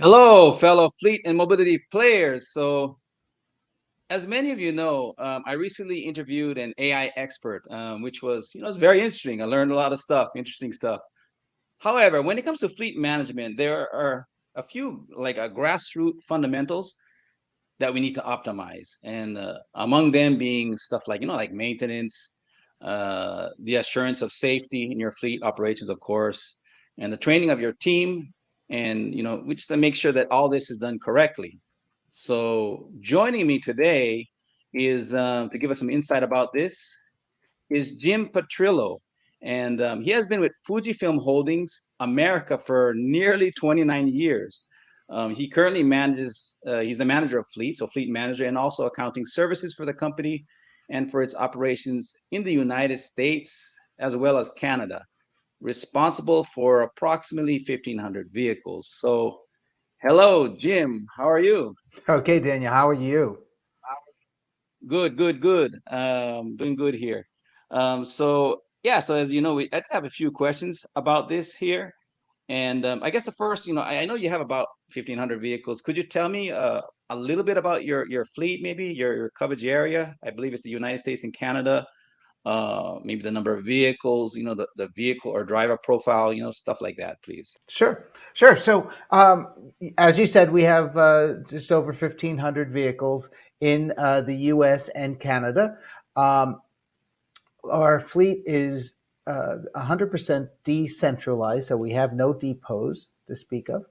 Hello, fellow fleet and mobility players. As many of you know, I recently interviewed an AI expert, which was, it's very interesting. I learned a lot of stuff, interesting stuff. However, when it comes to fleet management, there are a few like grassroots fundamentals that we need to optimize, and among them being stuff like like maintenance, the assurance of safety in your fleet operations, of course, and the training of your team, and we just to make sure that all this is done correctly. So joining me today is to give us some insight about this is Jim Petrillo. And he has been with Fujifilm Holdings America for nearly 29 years. He currently manages, he's the manager of fleet, so fleet manager, and also accounting services for the company and for its operations in the United States as well as Canada, responsible for approximately 1,500 vehicles. So, hello, Jim. How are you? Okay, Daniel, how are you? Good, good, good. Doing good here. So as you know, I just have a few questions about this here. And I guess the first, I know you have about 1,500 vehicles. Could you tell me a little bit about your fleet, maybe your coverage area? I believe it's the United States and Canada. Maybe the number of vehicles, the vehicle or driver profile, stuff like that, please. Sure, sure. As you said, we have just over 1,500 vehicles in the U.S. and Canada. Um, our fleet is 100% decentralized, so we have no depots to speak of.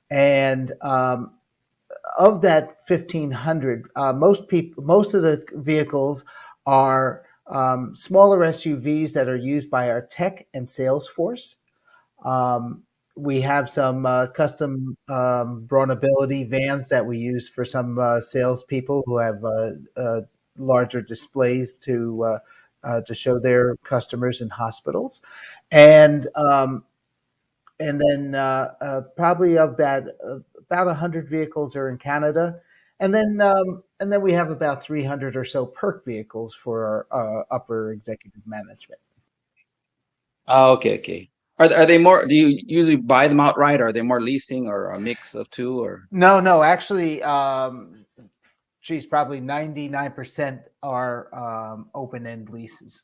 And of that 1,500, most of the vehicles are smaller SUVs that are used by our tech and sales force. Um, we have some custom burnability vans that we use for some salespeople who have larger displays to show their customers in hospitals, and um, and then probably of that, about 100 vehicles are in Canada, and then we have about 300 or so perk vehicles for our upper executive management. Oh, okay, okay. Are they more, do you usually buy them outright? Are they more leasing or a mix of two or? No, no, actually, geez, probably 99% are open end leases.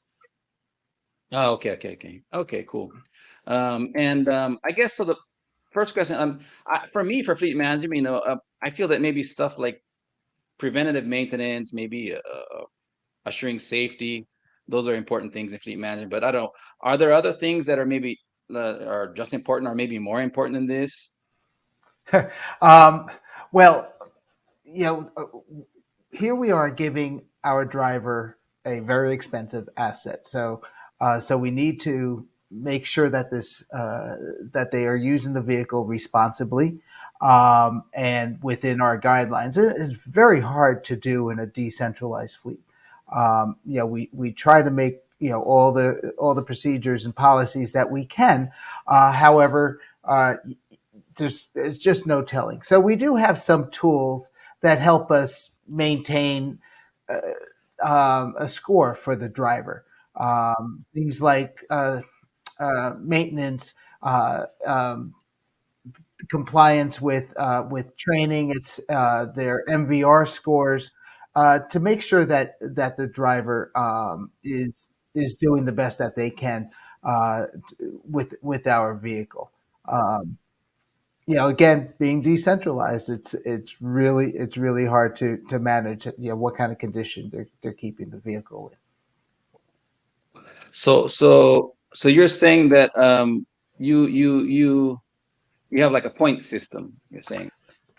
Oh, okay, okay, okay. Okay, cool. And I guess so the first question, for me, for fleet management, I feel that maybe stuff like preventative maintenance, maybe assuring safety, those are important things in fleet management. But I don't, are there other things that are maybe are just important or maybe more important than this? um, well, you know, here we are giving our driver a very expensive asset. So we need to make sure that that they are using the vehicle responsibly and within our guidelines. It's very hard to do in a decentralized fleet. We try to make all the procedures and policies that we can. However, it's just no telling. So we do have some tools that help us maintain a score for the driver. Things like maintenance, compliance with training. It's their MVR scores to make sure that the driver is doing the best that they can with our vehicle. Um, Again, being decentralized, it's really hard to manage. What kind of condition they're keeping the vehicle in. So you're saying that you have like a point system, you're saying.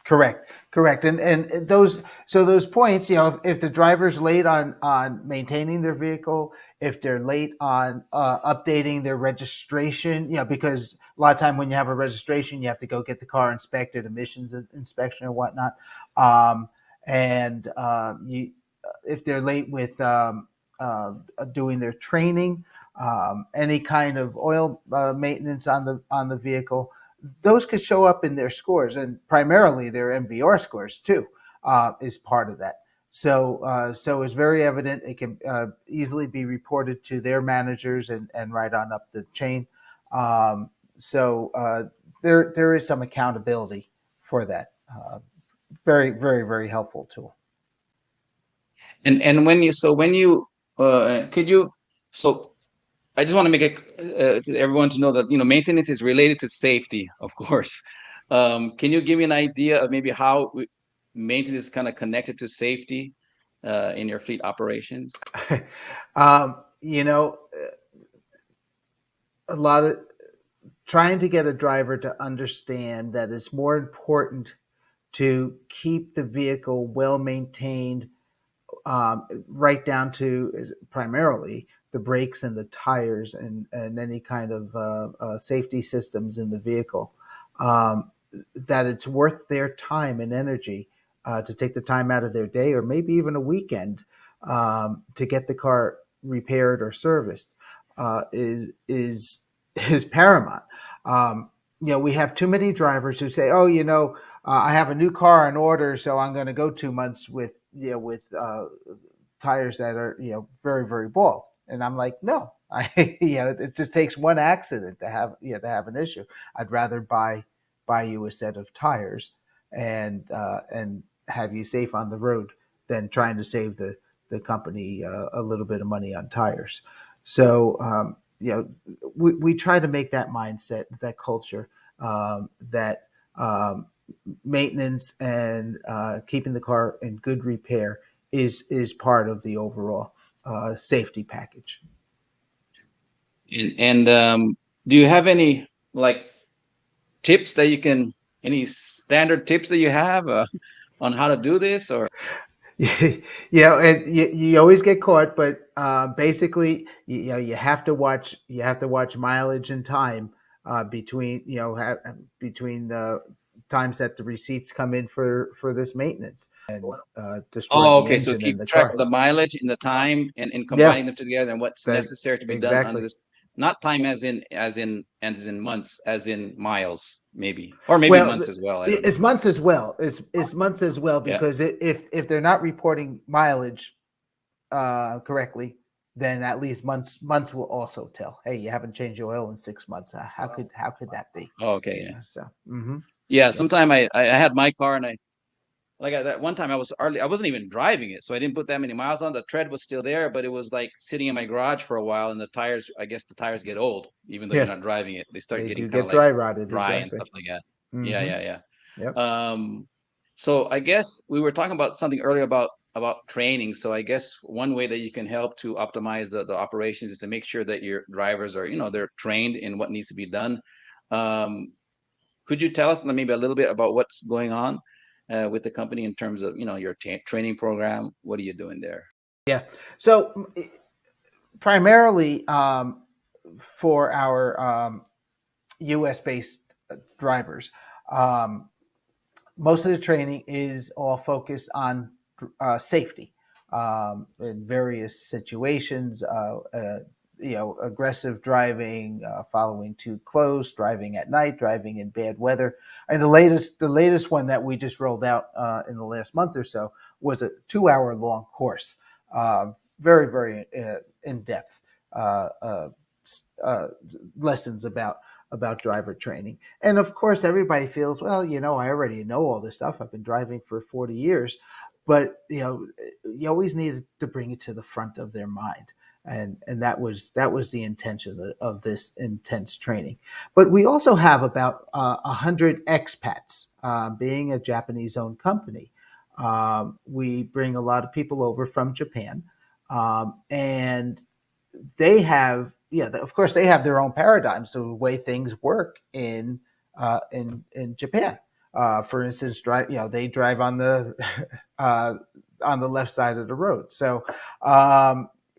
Correct, correct. And those points, if the driver's late on maintaining their vehicle, if they're late on updating their registration, because a lot of time when you have a registration, you have to go get the car inspected, emissions inspection or whatnot. Um, and you If they're late with doing their training, any kind of oil maintenance on the vehicle, those could show up in their scores, and primarily their MVR scores too is part of that. So it's very evident. It can easily be reported to their managers and right on up the chain. So there is some accountability for that. Very, very, very helpful tool. And when you so when you could you so I just want to make it to everyone to know that maintenance is related to safety, of course. Can you give me an idea of maybe how maintenance is kind of connected to safety in your fleet operations? You know, a lot of trying to get a driver to understand that it's more important to keep the vehicle well maintained, right down to primarily the brakes and the tires and any kind of safety systems in the vehicle. Um, that it's worth their time and energy to take the time out of their day or maybe even a weekend to get the car repaired or serviced is paramount. We have too many drivers who say, "Oh, I have a new car in order, so I'm going to go 2 months with tires that are very very bald." And I'm like, no, it just takes one accident to have an issue. I'd rather buy you a set of tires and have you safe on the road than trying to save the company a little bit of money on tires. So we try to make that mindset, that culture, that maintenance and keeping the car in good repair is part of the overall safety package. And do you have any like tips that you can any standard tips that you have on how to do this or And you always get caught, but basically, you have to watch mileage and time between between times that the receipts come in for this maintenance and destroy oh, the okay, so engine in keep the track of car. the mileage and the time and Yeah, combining them together and what's that necessary to be done under exactly. this, not time as in months, as in miles, maybe, or maybe Well, months as well, I don't know. it's months as well. It's months as well Yeah. because if they're not reporting mileage correctly, then at least months will also tell. Hey, you haven't changed your oil in 6 months. How could that be? Oh, okay, yeah. So mm-hmm. Yeah, Yep. sometime I had my car and that one time I wasn't even driving it, so I didn't put that many miles on. The tread was still there, but it was like sitting in my garage for a while, and the tires, I guess the tires get old, even though you're Yes, not driving it. They start they getting do kind of get like dry rotted. dry and Exactly. stuff like that. Yeah, Mm-hmm. yeah, yeah. Yep. So I guess we were talking about something earlier about training. So I guess one way that you can help to optimize the operations is to make sure that your drivers are, they're trained in what needs to be done. Um, could you tell us maybe a little bit about what's going on with the company in terms of, your training program? What are you doing there? Yeah. So primarily for our U.S. based drivers. Um, Most of the training is all focused on safety in various situations. Aggressive driving, following too close, driving at night, driving in bad weather. And the latest one that we just rolled out in the last month or so was a 2 hour long course, very very in depth uh, uh, uh, lessons about driver training. And of course, everybody feels, well, I already know all this stuff. I've been driving for 40 years. But, you always need to bring it to the front of their mind. And that was the intention of this intense training. But we also have about 100 expats, being a Japanese-owned company. We bring a lot of people over from Japan, and they have, of course, they have their own paradigms of the way things work in Japan. For instance, they drive uh, on the left side of the road. So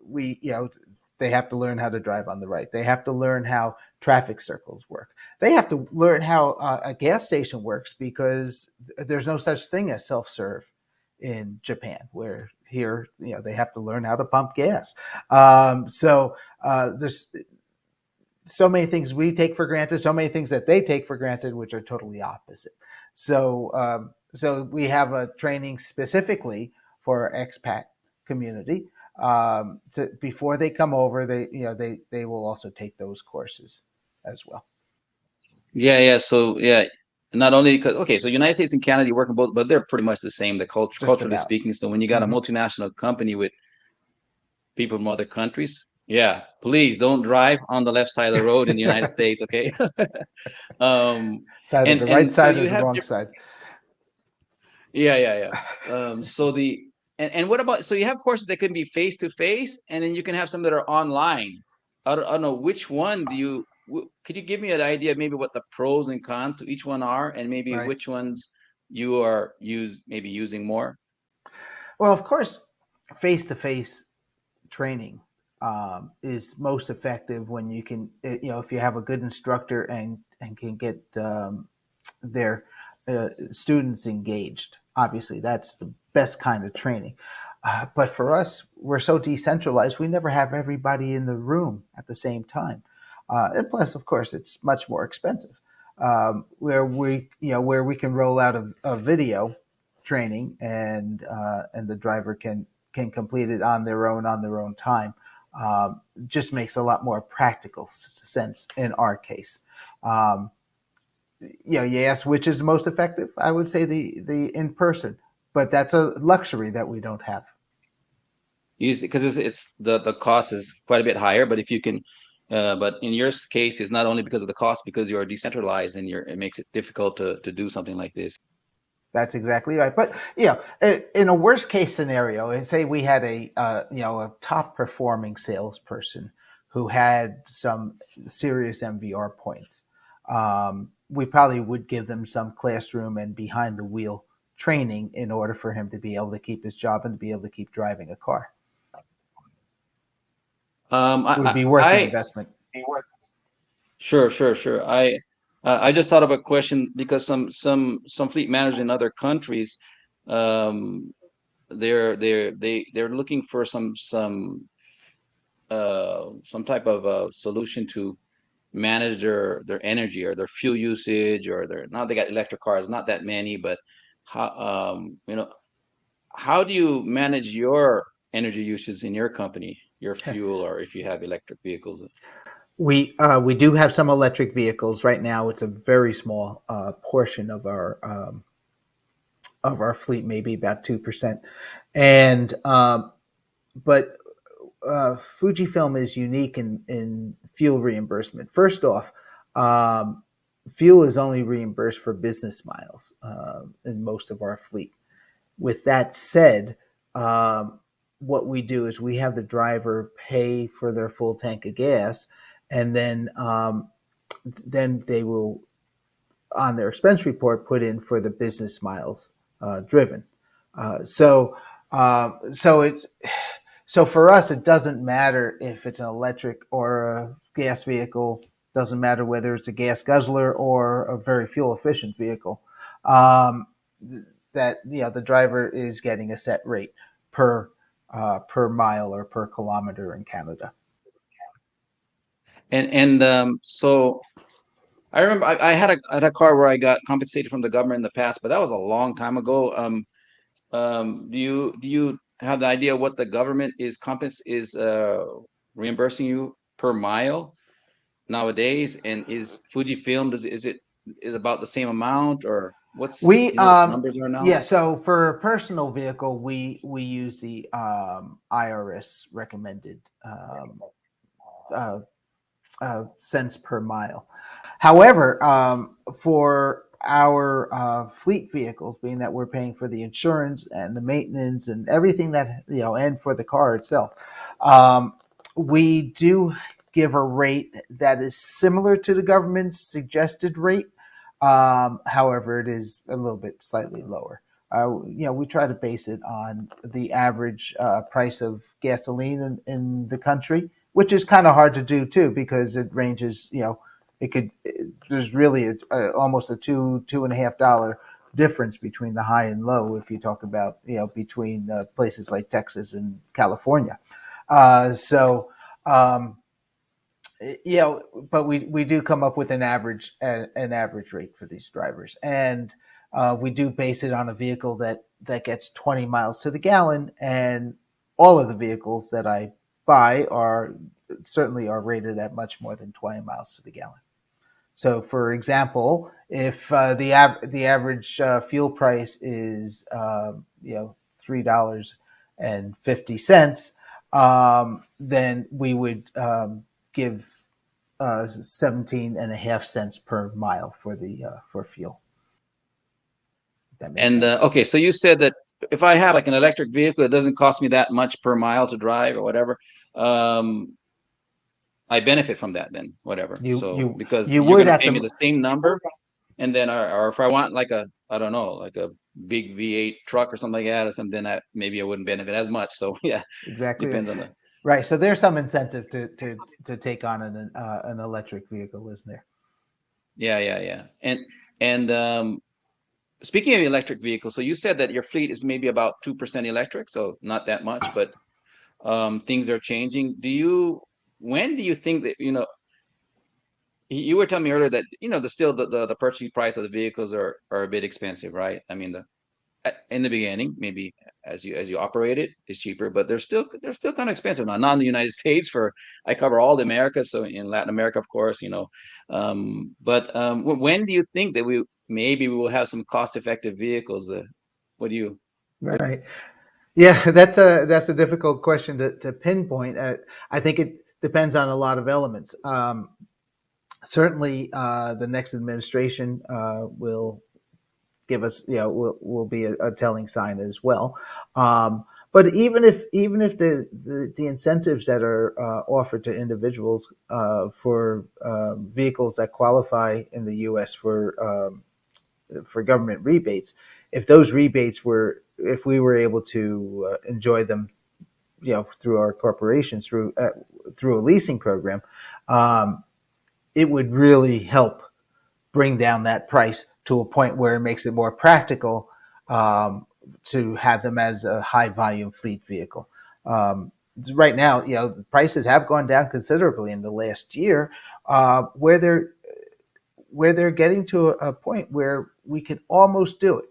we they have to learn how to drive on the right. They have to learn how traffic circles work. They have to learn how a gas station works because there's no such thing as self serve in Japan, where here they have to learn how to pump gas. So there's so many things we take for granted, so many things that they take for granted, which are totally opposite. So we have a training specifically for our expat community. Before they come over, they will also take those courses as well. Yeah, yeah. So yeah, not only because okay, so United States and Canada, you work in both, but they're pretty much the same, the just culturally about. speaking. So when you got a Hmm. multinational company with people from other countries, yeah, please don't drive on the left side of the road in the United States, okay? um, It's either the right and so side or you the have wrong different, side. yeah, yeah, yeah. So the and what about, so you have courses that can be face to face, and then you can have some that are online. I don't know which one do you. Could you give me an idea of maybe what the pros and cons to each one are, and maybe Right. which ones you are maybe using more? Well, of course, face to face training is most effective when you can, if you have a good instructor and can get their students engaged. Obviously, that's the best kind of training. But for us, we're so decentralized, we never have everybody in the room at the same time. And plus, of course, it's much more expensive. Where we can roll out a video training and the driver can complete it on their own time. Just makes a lot more practical sense in our case. Um, you asked which is the most effective. I would say the in person, but that's a luxury that we don't have. Use because it's the cost is quite a bit higher, but if you can, but in your case, it's not only because of the cost, because you're decentralized and it makes it difficult to do something like this. That's exactly right. But in a worst case scenario, say we had a top performing salesperson who had some serious MVR points. We probably would give them some classroom and behind the wheel training in order for him to be able to keep his job and to be able to keep driving a car. Um, It would I, be worth the I, investment. sure. I just thought of a question because some fleet managers in other countries, um, they're looking for some type of solution to manage their energy or their fuel usage, or their, now they got electric cars, not that many, but how how do you manage your energy usage in your company, your fuel, or if you have electric vehicles? We do have some electric vehicles right now. It's a very small portion of our fleet, maybe about 2%. And but Fujifilm is unique in fuel reimbursement. First off, um, fuel is only reimbursed for business miles in most of our fleet. With that said, um, what we do is we have the driver pay for their full tank of gas, and then they will on their expense report put in for the business miles driven. Uh, so so it so for us it doesn't matter if it's an electric or a gas vehicle. Doesn't matter whether it's a gas guzzler or a very fuel efficient vehicle. Um, that the driver is getting a set rate per mile or per kilometer in Canada. And so I remember I had a car where I got compensated from the government in the past, but that was a long time ago. Do you have the idea what the government is reimbursing you per mile nowadays? And is Fujifilm, is it is about the same amount, or what's, We do you know what the numbers are now? Yeah, so for a personal vehicle, we use the IRS recommended uh, cents per mile. However, for our fleet vehicles, being that we're paying for the insurance and the maintenance and everything that and for the car itself, um, we do give a rate that is similar to the government's suggested rate. However, it is a little bit slightly lower. We try to base it on the average price of gasoline in the country, which is kind of hard to do too because it ranges. There's really almost a $2.5 difference between the high and low if you talk about between places like Texas and California. So um, but we do come up with an average rate for these drivers, and we do base it on a vehicle that gets 20 miles to the gallon, and all of the vehicles that I buy are certainly are rated at much more than 20 miles to the gallon. So, for example, if the average fuel price is $3.50, then we would give 17.5 cents per mile for the for fuel. If that makes And sense. okay, so you said that if I have like an electric vehicle, it doesn't cost me that much per mile to drive or whatever. Um, I benefit from that then, whatever. You So you because you you're would gonna at pay me the the same number, and then or if I want like a I don't know like a big V8 truck or something like that or something, then maybe I wouldn't benefit as much. So yeah, exactly depends on the right. So there's some incentive to take on an electric vehicle, isn't there? yeah. And speaking of electric vehicles, so you said that your fleet is maybe about 2% electric, so not that much, but things are changing. When do you think that, you were telling me earlier that, the purchasing price of the vehicles are a bit expensive, right? I mean, in the beginning, maybe as you operate it, it's cheaper, but they're still kind of expensive now. Not in the United States I cover all the Americas, so in Latin America, of course, but when do you think that we will have some cost-effective vehicles? What do you what Right. Yeah, that's a difficult question to pinpoint. I think it depends on a lot of elements. Certainly, the next administration will give us, will be a telling sign as well. But even if the incentives that are offered to individuals for vehicles that qualify in the U.S. For government rebates, if those rebates were if we were able to enjoy them, through our corporations through a leasing program, um, it would really help bring down that price to a point where it makes it more practical um, to have them as a high volume fleet vehicle. Um, right now, the prices have gone down considerably in the last year, where they're getting to a point where we can almost do it.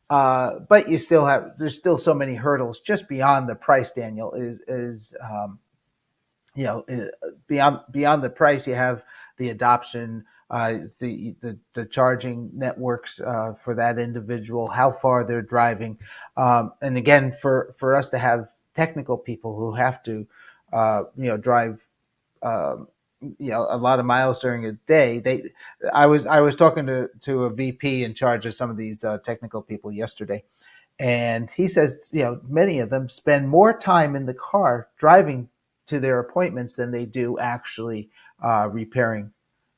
But there's still so many hurdles just beyond the price. Daniel is beyond the price. You have the adoption, the charging networks for that individual, how far they're driving, and again, for us to have technical people who have to drive um, a lot of miles during a day. I was talking to a VP in charge of some of these technical people yesterday, and he says, many of them spend more time in the car driving to their appointments than they do actually repairing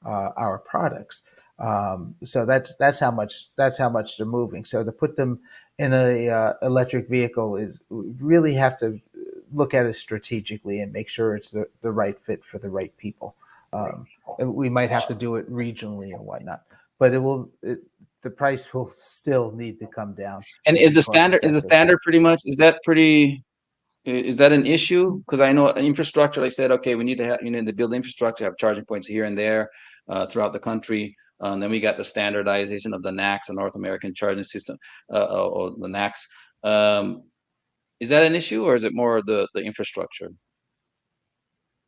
our products. So that's how much they're moving. So to put them in a electric vehicle is we really have to look at it strategically and make sure it's the right fit for the right people. We might have to do it regionally or whatnot, but the price will still need to come down and and is be the cost standard effective. pretty much, is that an issue? Because I know infrastructure, like I said, okay, we need to have, to build infrastructure, have charging points here and there throughout the country. Then we got the standardization of the NACS, the North American Charging System, or the NACS. Um, is that an issue, or is it more the infrastructure?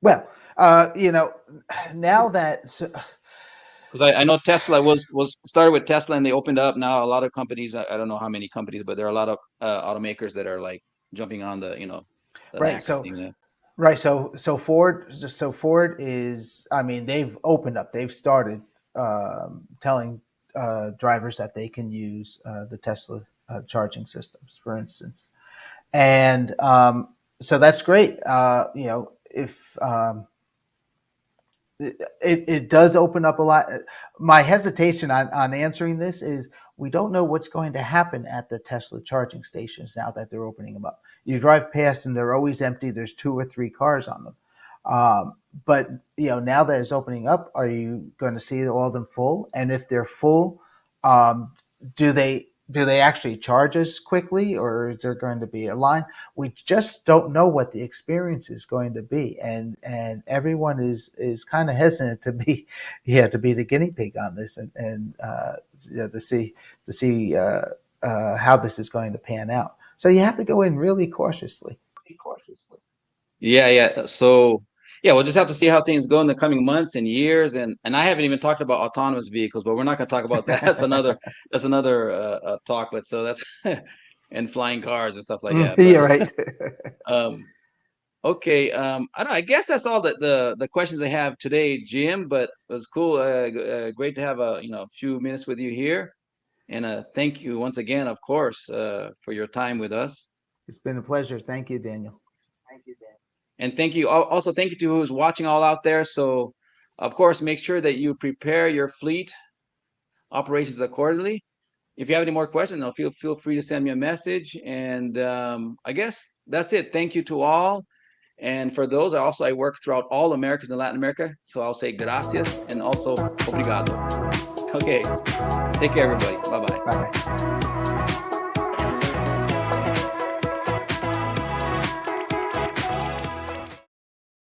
Well, now that Because I know Tesla was started with Tesla, and they opened up. Now a lot of companies, I don't know how many companies, but there are a lot of automakers that are like jumping on the right, NACS so thing. right, so Ford is, I mean, they've opened up, they've started telling drivers that they can use the Tesla charging systems, for instance, and so that's great. If it does open up a lot. My hesitation on answering this is we don't know what's going to happen at the Tesla charging stations now that they're opening them up. You drive past and they're always empty. There's two or three cars on them. Um, but now that it's opening up, are you going to see all of them full? And if they're full, um, do they actually charge us quickly, or is there going to be a line? We just don't know what the experience is going to be, and everyone is kind of hesitant to be to be the guinea pig on this, and to see how this is going to pan out. So you have to go in really cautiously. Yeah, yeah. So yeah, we'll just have to see how things go in the coming months and years. And I haven't even talked about autonomous vehicles, but we're not going to talk about that. That's another talk. But so that's and flying cars and stuff like that. But Yeah, right. um, okay, I don't know, I guess that's all the questions I have today, Jim. But it was cool, great to have a few minutes with you here, and thank you once again, of course, for your time with us. It's been a pleasure. Thank you, Daniel. And thank you also, thank you to who's watching all out there. So of course, make sure that you prepare your fleet operations accordingly. If you have any more questions, feel free to send me a message. And I guess that's it. Thank you to all. And for those, I work throughout all Americas and Latin America. So I'll say gracias and also obrigado. Okay. Take care, everybody. Bye bye. Bye bye.